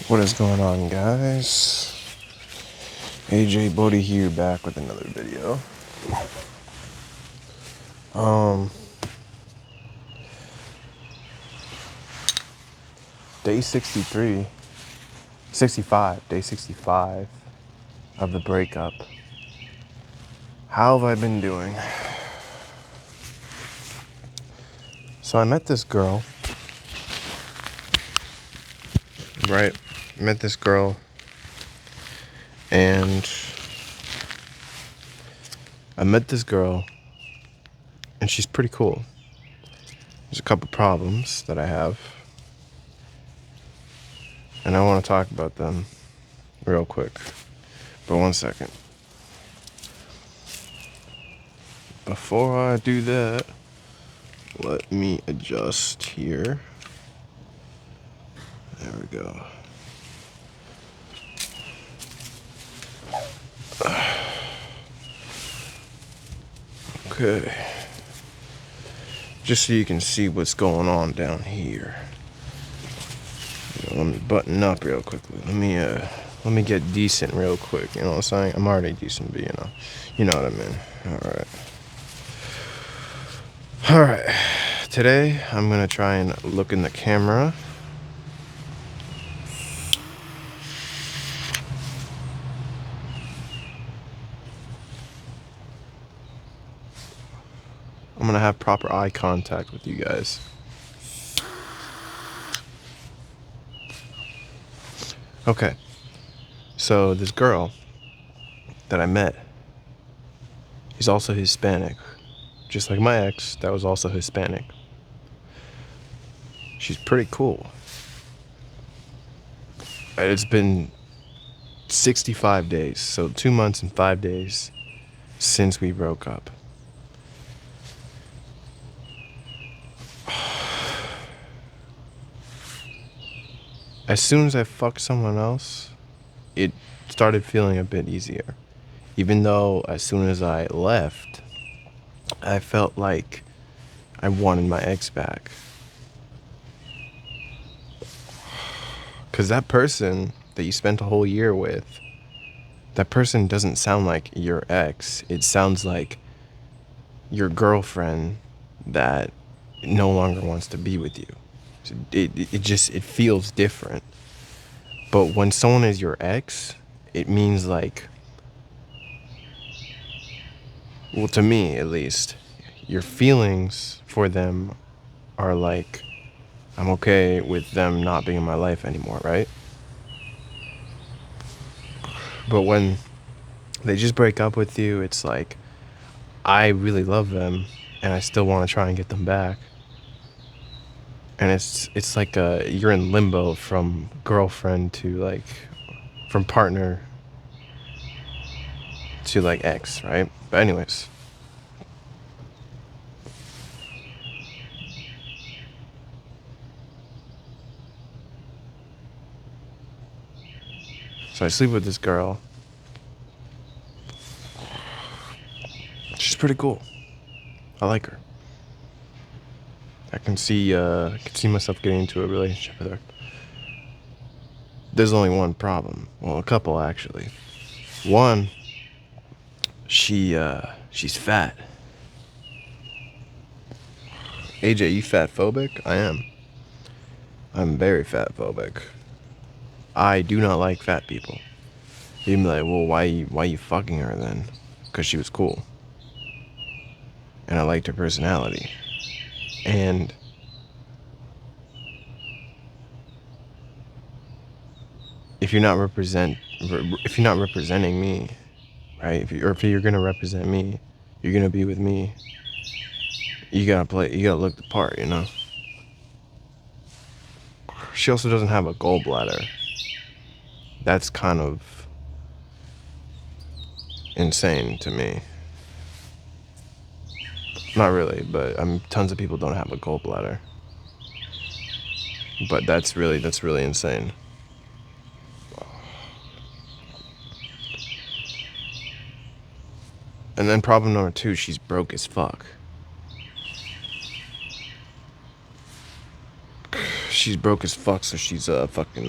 What is going on, guys? AJ Bodie here, back with another video. Um, Day 63, 65, day 65 of the breakup. How have I been doing? So I met this girl, right? Met this girl, and she's pretty cool. There's a couple problems that I have, and I want to talk about them real quick. But one second. Before I do that, let me adjust here. There we go. Okay. Just so you can see what's going on down here. Let me button up real quickly. Let me get decent real quick. You know what I'm saying? I'm already decent, but you know what I mean. All right. Today I'm gonna try and look in the camera. I'm gonna have proper eye contact with you guys. Okay. So this girl that I met is also Hispanic. Just like my ex, that was also Hispanic. She's pretty cool. It's been 65 days, so 2 months and 5 days since we broke up. As soon as I fucked someone else, it started feeling a bit easier. Even though as soon as I left, I felt like I wanted my ex back. Because that person that you spent a whole year with, that person doesn't sound like your ex. It sounds like your girlfriend that no longer wants to be with you. It feels different. But when someone is your ex, it means like, well, to me at least, your feelings for them are like, I'm okay with them not being in my life anymore, right? But when they just break up with you, it's like, I really love them and I still want to try and get them back. And it's like you're in limbo from girlfriend to like, from partner to like ex, right? But anyways, so I sleep with this girl. She's pretty cool. I like her. I can see myself getting into a relationship with her. There's only one problem. Well, a couple actually. One, she's fat. AJ, you fat phobic? I am. I'm very fat phobic. I do not like fat people. You'd be like, well, why you fucking her then? Because she was cool. And I liked her personality. And if you're not representing me, right? If you're gonna represent me, you're gonna be with me. You gotta look the part, you know. She also doesn't have a gallbladder. That's kind of insane to me. Not really, but tons of people don't have a gallbladder. But that's really insane. And then problem number 2, she's broke as fuck. She's broke as fuck, so she's fucking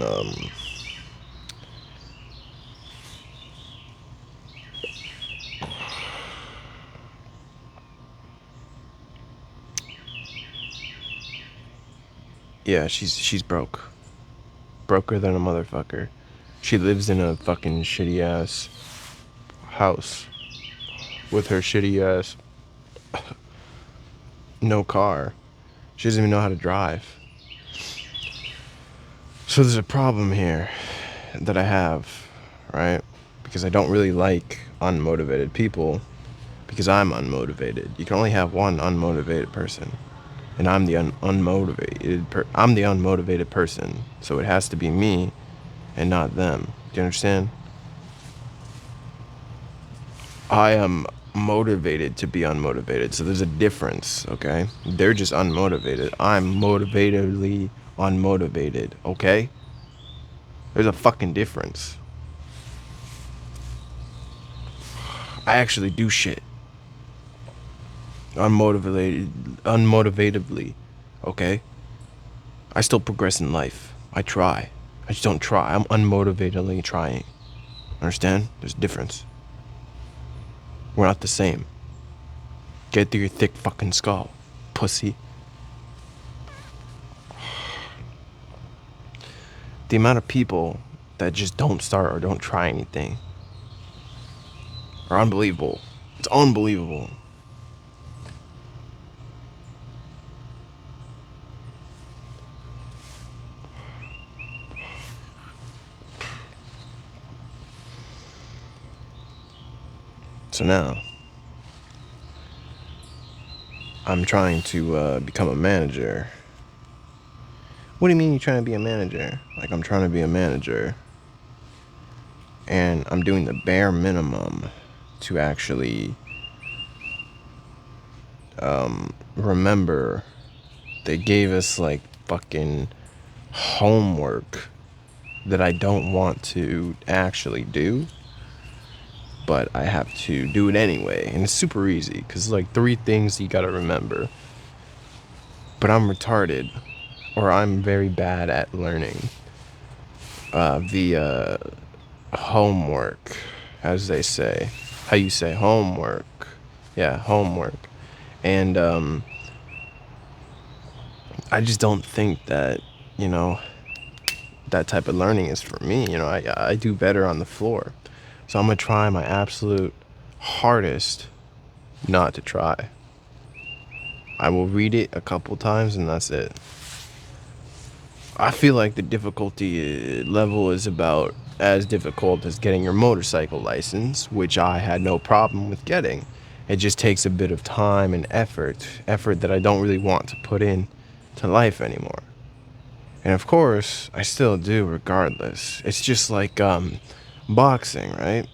Yeah, she's broke. Broker than a motherfucker. She lives in a fucking shitty ass house with her shitty ass no car. She doesn't even know how to drive. So there's a problem here that I have, right? Because I don't really like unmotivated people because I'm unmotivated. You can only have one unmotivated person. And I'm the I'm the unmotivated person. So it has to be me and not them. Do you understand? I am motivated to be unmotivated. So there's a difference, okay? They're just unmotivated. I'm motivatedly unmotivated, okay? There's a fucking difference. I actually do shit. Unmotivatedly, okay? I still progress in life. I try. I just don't try. I'm unmotivatedly trying. Understand? There's a difference. We're not the same. Get through your thick fucking skull, pussy. The amount of people that just don't start or don't try anything are unbelievable. It's unbelievable. So now, I'm trying to become a manager. What do you mean you're trying to be a manager? Like, I'm trying to be a manager. And I'm doing the bare minimum to actually remember they gave us like fucking homework that I don't want to actually do, but I have to do it anyway. And it's super easy because like 3 things you gotta remember. But I'm retarded, or I'm very bad at learning the homework, as they say. How you say homework? Yeah, homework. And I just don't think that, you know, that type of learning is for me. You know, I do better on the floor. So I'm going to try my absolute hardest not to try. I will read it a couple times and that's it. I feel like the difficulty level is about as difficult as getting your motorcycle license, which I had no problem with getting. It just takes a bit of time and effort that I don't really want to put in to life anymore. And of course, I still do regardless. It's just like boxing, right?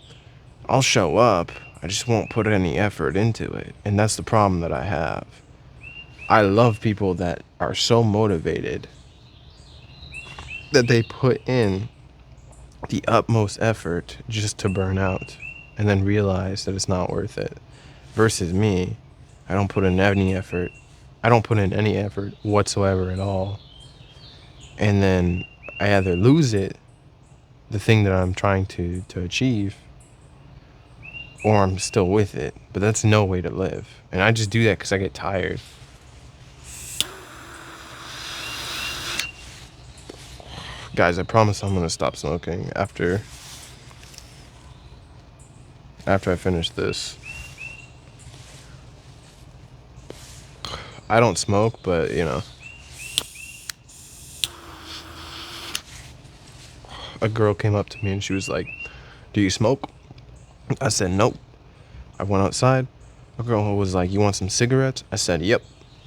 I'll show up, I just won't put any effort into it. And that's the problem that I have. I love people that are so motivated that they put in the utmost effort just to burn out and then realize that it's not worth it. Versus me, I don't put in any effort. I don't put in any effort whatsoever at all. And then I either lose it, the thing that I'm trying to achieve, or I'm still with it. But that's no way to live. And I just do that because I get tired. Guys, I promise I'm going to stop smoking after I finish this. I don't smoke, but you know, a girl came up to me and she was like, "Do you smoke?" I said, "Nope." I went outside. A girl was like, "You want some cigarettes?" I said, "Yep."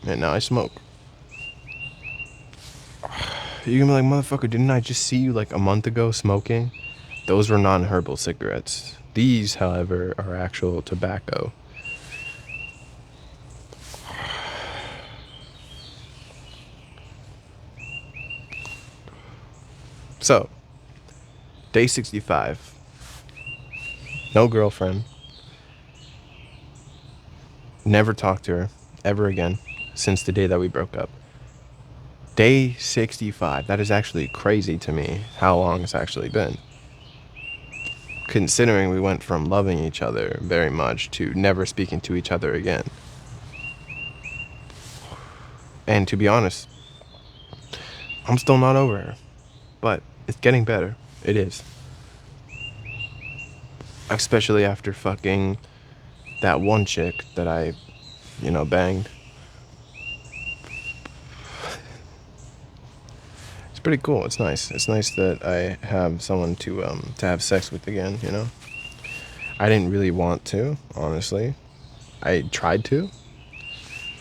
And now I smoke. You're gonna be like, "Motherfucker, didn't I just see you like a month ago smoking?" Those were non-herbal cigarettes. These, however, are actual tobacco. So, day 65. No girlfriend. Never talked to her ever again since the day that we broke up. Day 65. That is actually crazy to me how long it's actually been. Considering we went from loving each other very much to never speaking to each other again. And to be honest, I'm still not over her, but it's getting better. It is. Especially after fucking that one chick that I, banged. It's pretty cool. It's nice. It's nice that I have someone to have sex with again, you know? I didn't really want to, honestly. I tried to.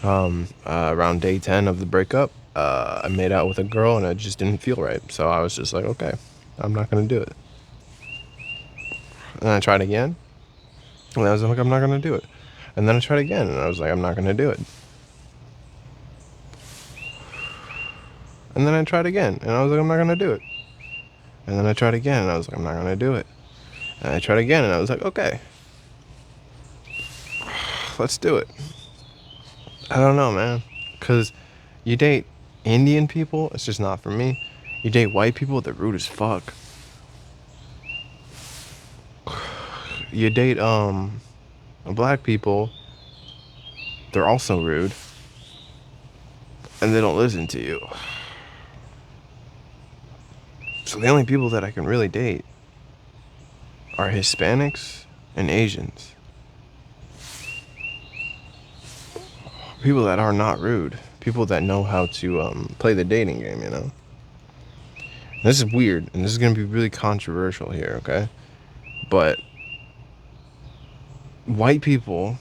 Around day 10 of the breakup, I made out with a girl and it just didn't feel right. So I was just like, okay, I'm not going to do it. And I tried again. And I was like, I'm not going to do it. And then I tried again and I was like, I'm not going to do it. And then I tried again and I was like, I'm not going to do it. And then I tried again and I was like, I'm not going to do it. And I tried again and I was like, okay, let's do it. I don't know, man. Because you date Indian people, it's just not for me. You date white people, they're rude as fuck. You date black people, they're also rude. And they don't listen to you. So the only people that I can really date are Hispanics and Asians. People that are not rude. People that know how to play the dating game, you know? This is weird, and this is going to be really controversial here, okay? But white people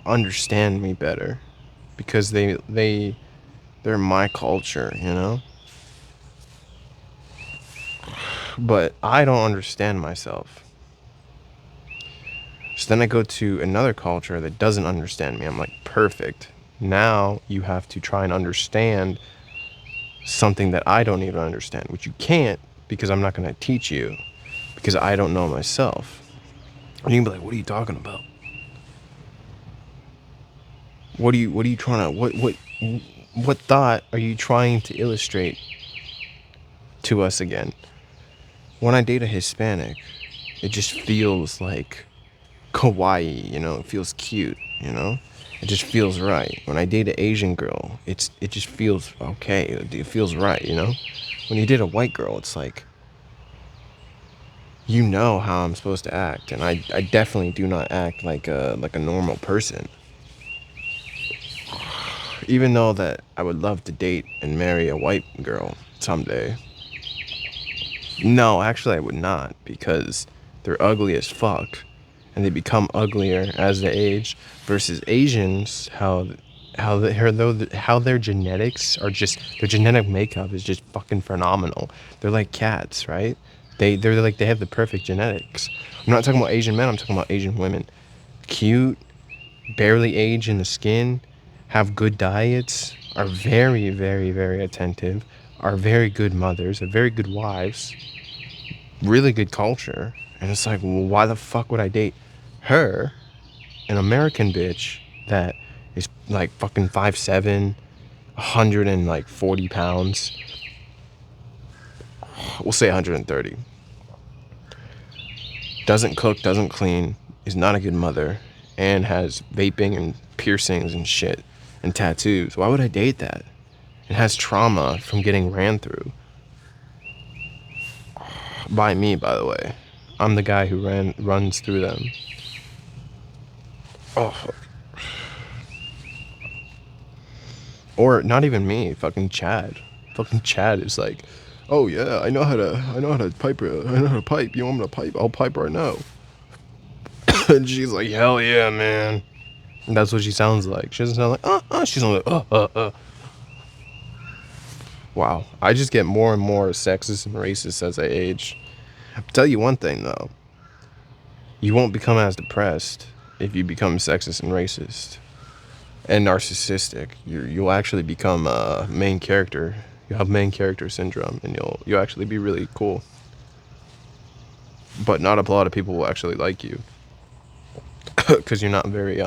understand me better because they're my culture, you know? But I don't understand myself. So then I go to another culture that doesn't understand me. I'm like, perfect. Now you have to try and understand something that I don't even understand, which you can't because I'm not going to teach you because I don't know myself. And you can be like, what are you talking about? What are you trying to, what thought are you trying to illustrate to us again? When I date a Hispanic, it just feels like kawaii, you know, it feels cute, you know? It just feels right. When I date an Asian girl, it just feels okay. It feels right, you know? When you date a white girl, it's like, you know how I'm supposed to act, and I definitely do not act like a normal person. Even though that I would love to date and marry a white girl someday. No, actually I would not because they're ugly as fuck and they become uglier as they age versus Asians how their genetics are just their genetic makeup is just fucking phenomenal. They're like cats, right? They have the perfect genetics. I'm not talking about Asian men, I'm talking about Asian women. Cute, barely age in the skin, have good diets, are very, very, very attentive, are very good mothers, are very good wives, really good culture. And it's like, well, why the fuck would I date her, an American bitch that is like fucking 5'7", 140 pounds, we'll say 130, doesn't cook, doesn't clean, is not a good mother, and has vaping and piercings and shit and tattoos. Why would I date that? It has trauma from getting ran through. By me, by the way. I'm the guy who runs through them. Oh. Or not even me, fucking Chad. Fucking Chad is like, oh yeah, I know how to pipe. I know how to pipe. You want me to pipe? I'll pipe right now. And she's like, hell yeah, man. And that's what she sounds like. She doesn't sound like, She sounds like, Wow. I just get more and more sexist and racist as I age. I'll tell you one thing though. You won't become as depressed if you become sexist and racist and narcissistic. You'll actually become a main character. You'll have main character syndrome, and you'll actually be really cool. But not a lot of people will actually like you because you're not very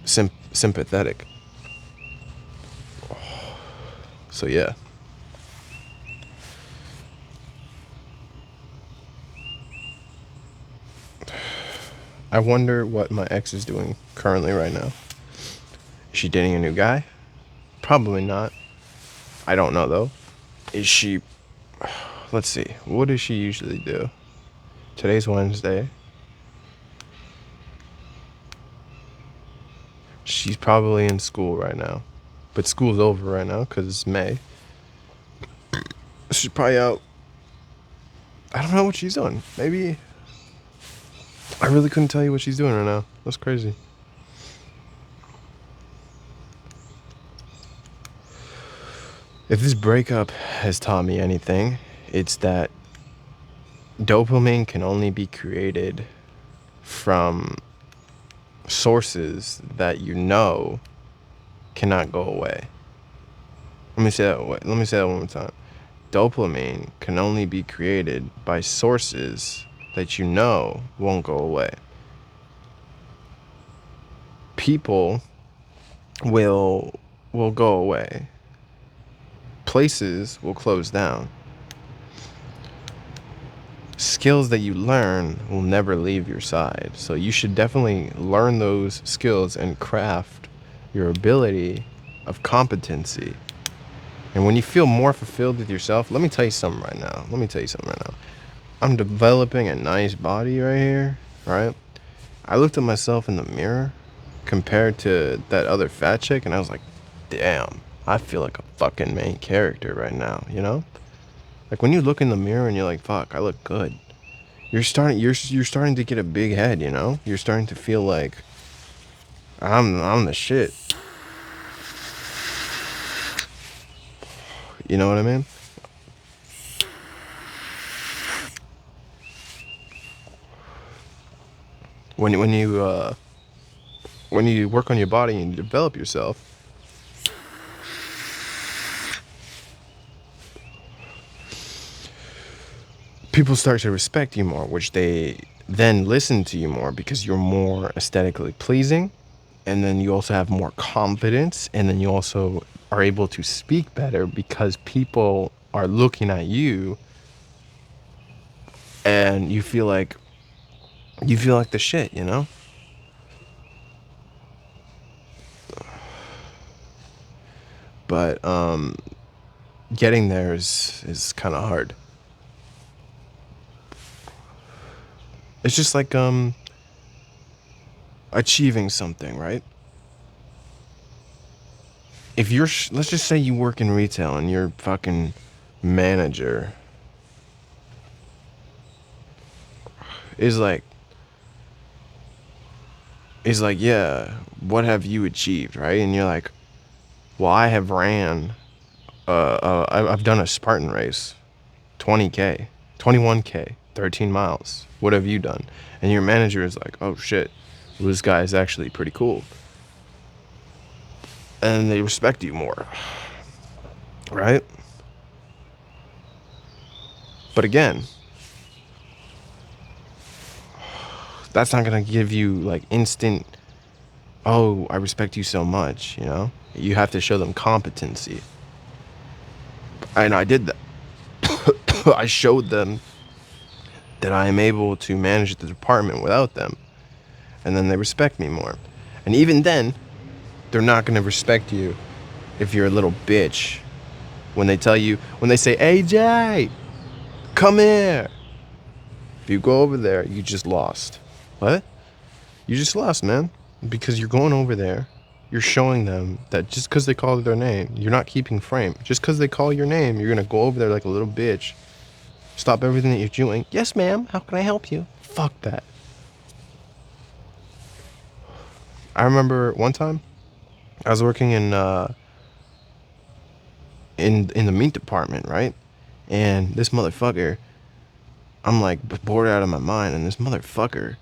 sympathetic. So yeah. I wonder what my ex is doing currently right now. Is she dating a new guy? Probably not. I don't know though. Is she? Let's see. What does she usually do? Today's Wednesday. She's probably in school right now, but school's over right now because it's May. She's probably out. I don't know what she's doing. Maybe I really couldn't tell you what she's doing right now. That's crazy. If this breakup has taught me anything, it's that dopamine can only be created from sources that you know cannot go away. Let me say that one more time. Dopamine can only be created by sources that you know won't go away. People will go away. Places will close down. Skills that you learn will never leave your side. So you should definitely learn those skills and craft your ability of competency. And when you feel more fulfilled with yourself, let me tell you something right now. I'm developing a nice body right here, right? I looked at myself in the mirror compared to that other fat chick, and I was like, damn, I feel like a fucking main character right now, you know? Like when you look in the mirror and you're like, fuck, I look good. You're starting to get a big head, you know? You're starting to feel like I'm the shit. You know what I mean? When you work on your body and you develop yourself, people start to respect you more, which they then listen to you more because you're more aesthetically pleasing, and then you also have more confidence, and then you also are able to speak better because people are looking at you and you feel like the shit, you know? But getting there is kind of hard. It's just like achieving something, right? If let's just say you work in retail and you're fucking manager is like yeah, what have you achieved, right? And you're like, well, I have ran I've done a Spartan race, 20K, 21K, 13 miles. What have you done? And your manager is like, oh shit, well, this guy is actually pretty cool. And they respect you more, right? But again, that's not gonna give you like instant, oh, I respect you so much, you know? You have to show them competency. And I did that. I showed them that I am able to manage the department without them. And then they respect me more. And even then, they're not going to respect you if you're a little bitch. When they say, hey, Jay, come here. If you go over there, you just lost. What? You just lost, man. Because you're going over there, you're showing them that just because they call their name, you're not keeping frame. Just because they call your name, you're going to go over there like a little bitch. Stop everything that you're doing. Yes, ma'am. How can I help you? Fuck that. I remember one time I was working in the meat department, right? And this motherfucker, I'm like bored out of my mind, and this motherfucker,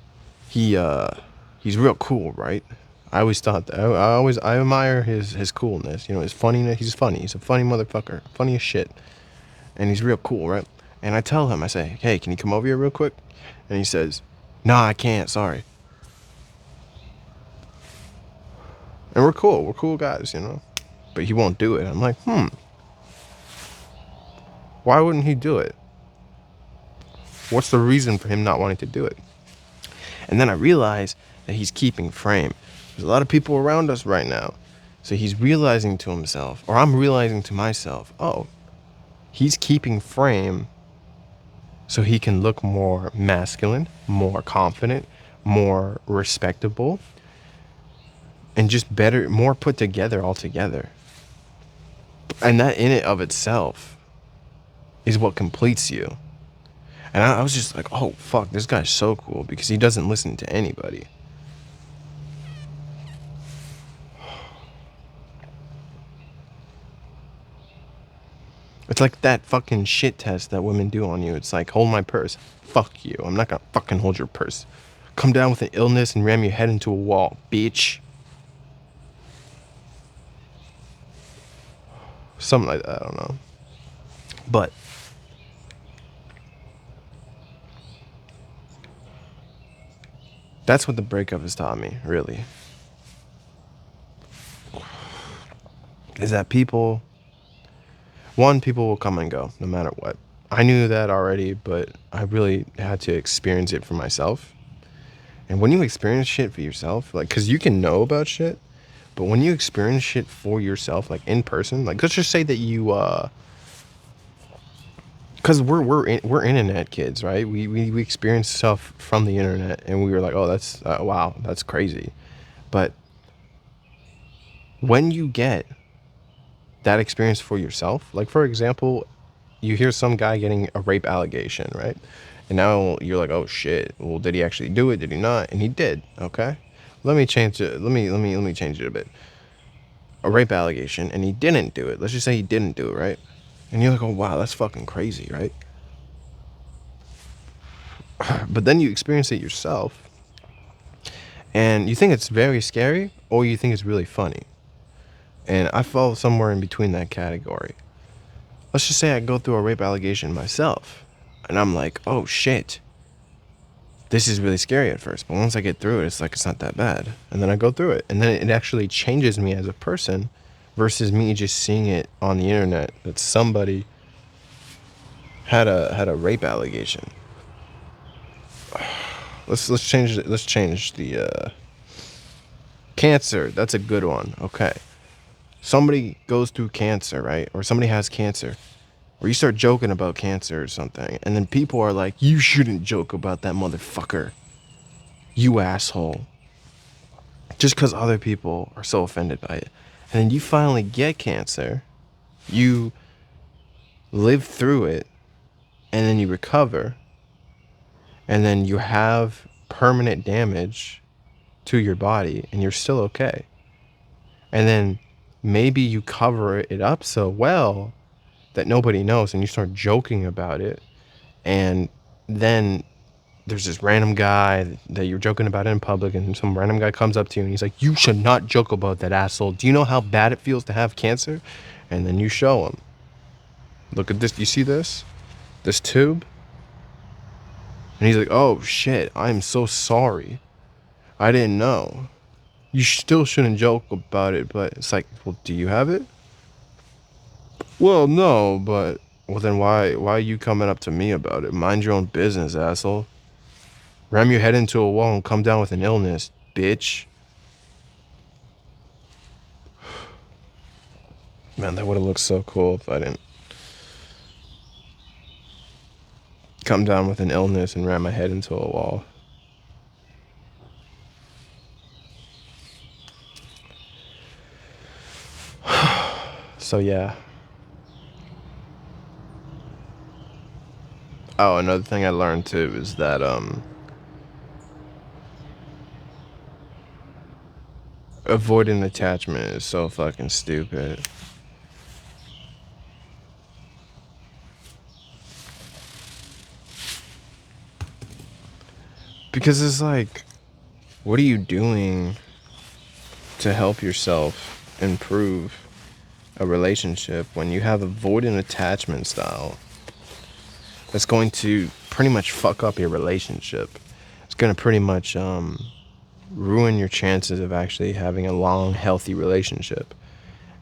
he's real cool, right? I always thought that. I admire his coolness. You know, his funniness. He's funny. He's a funny motherfucker. Funny as shit. And he's real cool, right? And I tell him, I say, hey, can you come over here real quick? And he says, nah, I can't. Sorry. And we're cool. We're cool guys, you know? But he won't do it. I'm like, why wouldn't he do it? What's the reason for him not wanting to do it? And then I realize that he's keeping frame. There's a lot of people around us right now So he's realizing to himself, or I'm realizing to myself, oh, he's keeping frame so he can look more masculine, more confident, more respectable, and just better, more put together altogether. And that in it of itself is what completes you. And I was just like, oh, fuck, this guy's so cool because he doesn't listen to anybody. It's like that fucking shit test that women do on you. It's like, hold my purse. Fuck you. I'm not gonna fucking hold your purse. Come down with an illness and ram your head into a wall, bitch. Something like that, I don't know. But that's what the breakup has taught me, really. Is that people will come and go no matter what. I knew that already, but I really had to experience it for myself. And when you experience shit for yourself, like, because you can know about shit, but when you experience shit for yourself, like in person, like let's just say that you, because we're internet kids, right? We experience stuff from the internet, and we were like, oh, that's wow, that's crazy. But when you get that experience for yourself, like for example, you hear some guy getting a rape allegation, right? And now you're like, oh shit. Well, did he actually do it? Did he not? And he did. Okay. Let me change it. Let me change it a bit. A rape allegation, and he didn't do it. Let's just say he didn't do it, right? And you're like, oh wow, that's fucking crazy, right? But then you experience it yourself, and you think it's very scary, or you think it's really funny. And I fall somewhere in between that category. Let's just say I go through a rape allegation myself, and I'm like, oh shit, this is really scary at first, but once I get through it, it's like it's not that bad. And then I go through it, and then it actually changes me as a person versus me just seeing it on the internet that somebody had a rape allegation. Let's change it. Let's change the cancer. That's a good one. Okay. Somebody goes through cancer, right? Or somebody has cancer. Or you start joking about cancer or something, and then people are like, you shouldn't joke about that motherfucker. You asshole. Just because other people are so offended by it. And then you finally get cancer, you live through it, and then you recover, and then you have permanent damage to your body, and you're still okay. And then maybe you cover it up so well that nobody knows, and you start joking about it, and then there's this random guy that you're joking about in public, and some random guy comes up to you and he's like, you should not joke about that, asshole. Do you know how bad it feels to have cancer? And then you show him, look at this. You see this tube? And he's like, oh shit, I'm so sorry, I didn't know. You still shouldn't joke about it. But it's like, well, do you have it? Well, no. But well, then why are you coming up to me about it? Mind your own business, asshole. Ram your head into a wall and come down with an illness, bitch. Man, that would have looked so cool if I didn't come down with an illness and ram my head into a wall. So yeah. Oh, another thing I learned too is that avoiding attachment is so fucking stupid. Because it's like, what are you doing to help yourself improve a relationship when you have avoidant attachment style that's going to pretty much fuck up your relationship? It's going to pretty much ruin your chances of actually having a long, healthy relationship.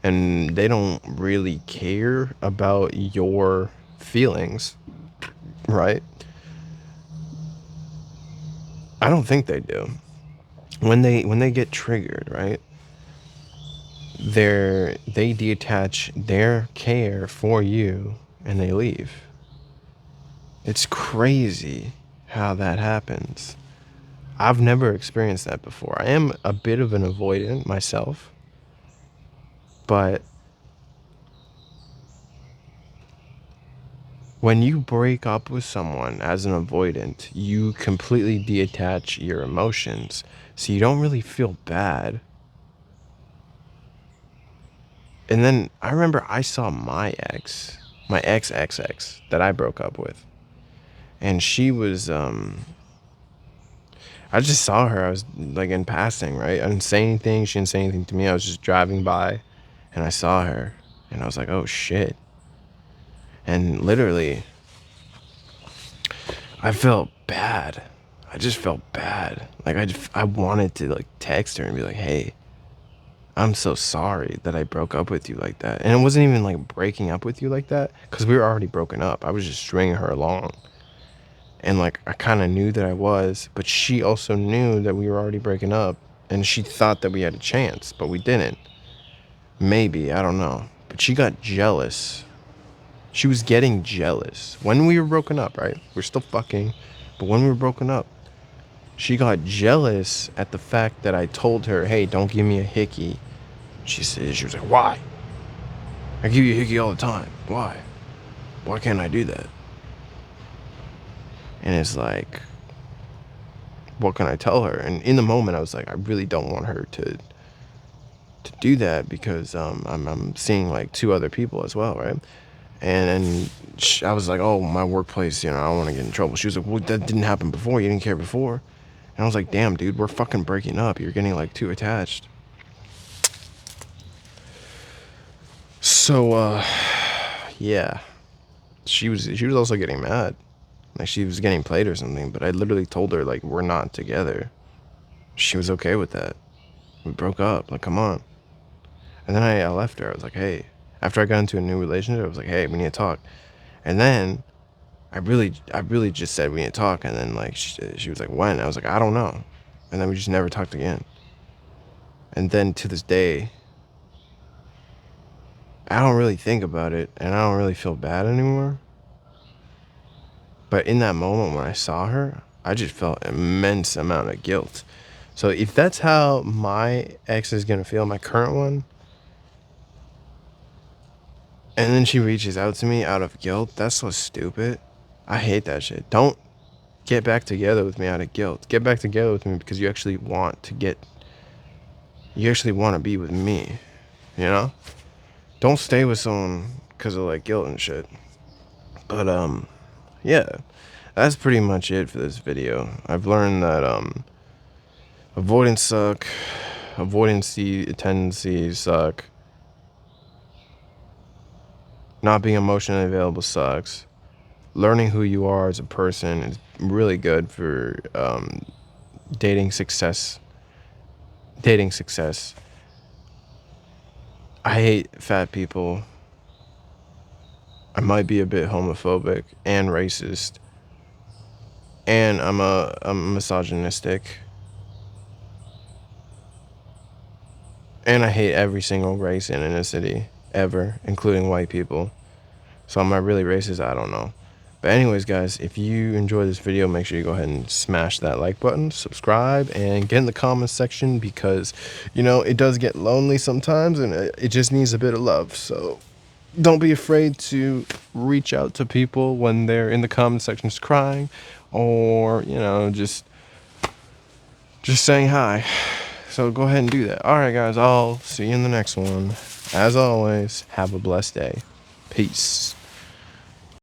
And they don't really care about your feelings, right? I don't think they do. When they get triggered, right? they detach their care for you and they leave. It's crazy how that happens. I've never experienced that before. I am a bit of an avoidant myself, but when you break up with someone as an avoidant, you completely detach your emotions. So you don't really feel bad. And then I remember I saw my ex that I broke up with. And she was I just saw her. I was like in passing, right? I didn't say anything. She didn't say anything to me. I was just driving by and I saw her and I was like, "Oh shit." And literally I felt bad. I just felt bad. Like I wanted to like text her and be like, "Hey, I'm so sorry that I broke up with you like that." And it wasn't even like breaking up with you like that cuz we were already broken up. I was just stringing her along. And like I kind of knew that I was, but she also knew that we were already breaking up and she thought that we had a chance, but we didn't. Maybe, I don't know. But she got jealous. She was getting jealous when we were broken up, right? We're still fucking, but when we were broken up, she got jealous at the fact that I told her, "Hey, don't give me a hickey." She was like, "Why? I give you a hickey all the time. Why? Why can't I do that?" And it's like, what can I tell her? And in the moment, I was like, I really don't want her to do that because I'm seeing like two other people as well, right? And I was like, "Oh, my workplace, I don't want to get in trouble." She was like, "Well, that didn't happen before. You didn't care before." And I was like, "Damn, dude, we're fucking breaking up. You're getting like too attached." So yeah, she was also getting mad, like she was getting played or something. But I literally told her like we're not together. She was okay with that. We broke up. Like, come on. And then I left her. I was like, "Hey." After I got into a new relationship, I was like, "Hey, we need to talk." And then I really just said we need to talk. And then like she was like, "When?" I was like, "I don't know." And then we just never talked again. And then to this day, I don't really think about it, and I don't really feel bad anymore. But in that moment when I saw her, I just felt immense amount of guilt. So if that's how my ex is gonna feel, my current one, and then she reaches out to me out of guilt, that's so stupid. I hate that shit. Don't get back together with me out of guilt. Get back together with me because you actually want to be with me, you know? Don't stay with someone because of like guilt and shit. But yeah, that's pretty much it for this video. I've learned that avoidance suck, avoidancy tendencies suck, not being emotionally available sucks. Learning who you are as a person is really good for dating success. Dating success. I hate fat people. I might be a bit homophobic and racist, and I'm misogynistic, and I hate every single race and ethnicity ever, including white people. So am I really racist? I don't know. But anyways, guys, if you enjoyed this video, make sure you go ahead and smash that like button, subscribe, and get in the comments section because, it does get lonely sometimes and it just needs a bit of love. So don't be afraid to reach out to people when they're in the comment sections crying or, just saying hi. So go ahead and do that. All right, guys, I'll see you in the next one. As always, have a blessed day. Peace.